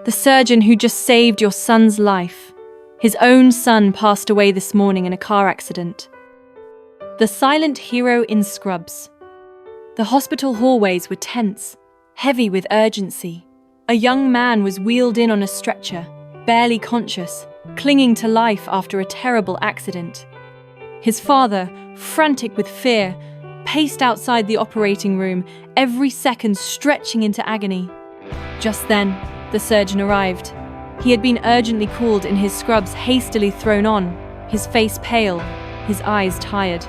The surgeon who just saved your son's life. His own son passed away this morning in a car accident. The silent hero in scrubs. The hospital hallways were tense, heavy with urgency. A young man was wheeled in on a stretcher, barely conscious, clinging to life after a terrible accident. His father, frantic with fear, paced outside the operating room, every second stretching into agony. Just then, the surgeon arrived. He had been urgently called in, his scrubs hastily thrown on, his face pale, his eyes tired.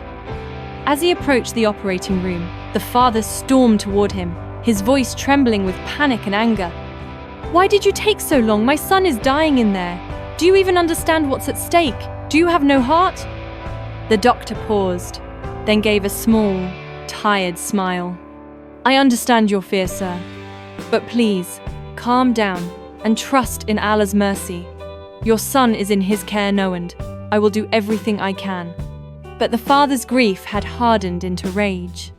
As he approached the operating room, the father stormed toward him, his voice trembling with panic and anger. "Why did you take so long? My son is dying in there. Do you even understand what's at stake? Do you have no heart?" The doctor paused, then gave a small, tired smile. "I understand your fear, sir. But please, calm down and trust in Allah's mercy. Your son is in his care now, and I will do everything I can." But the father's grief had hardened into rage.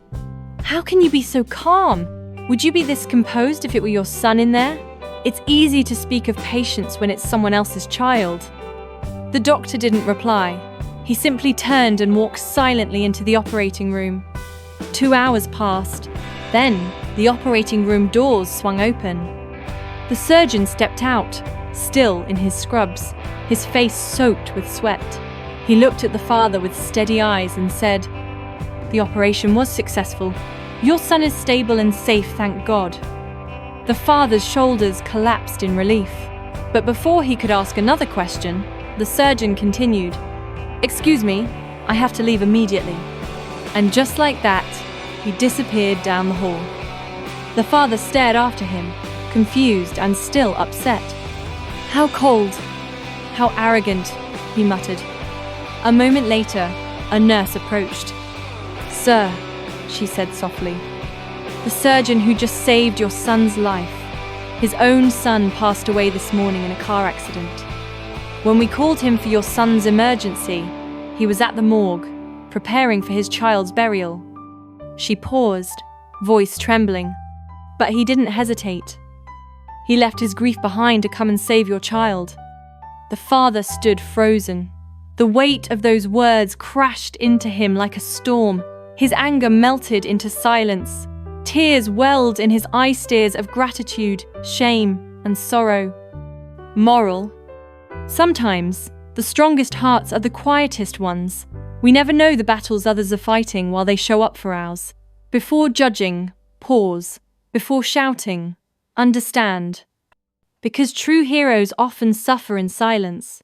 "How can you be so calm? Would you be this composed if it were your son in there? It's easy to speak of patience when it's someone else's child." The doctor didn't reply. He simply turned and walked silently into the operating room. 2 hours passed. Then, the operating room doors swung open. The surgeon stepped out, still in his scrubs, his face soaked with sweat. He looked at the father with steady eyes and said, "The operation was successful. Your son is stable and safe, thank God." The father's shoulders collapsed in relief. But before he could ask another question, the surgeon continued, "Excuse me, I have to leave immediately." And just like that, he disappeared down the hall. The father stared after him, confused and still upset. "How cold, how arrogant," he muttered. A moment later, a nurse approached. "Sir," she said softly, "the surgeon who just saved your son's life. His own son passed away this morning in a car accident. When we called him for your son's emergency, he was at the morgue, preparing for his child's burial." She paused, voice trembling. But he didn't hesitate. He left his grief behind to come and save your child. The father stood frozen. The weight of those words crashed into him like a storm. His anger melted into silence. Tears welled in his eye stares of gratitude, shame, and sorrow. Moral: sometimes, the strongest hearts are the quietest ones. We never know the battles others are fighting while they show up for ours. Before judging, pause. Before shouting, understand. Because true heroes often suffer in silence.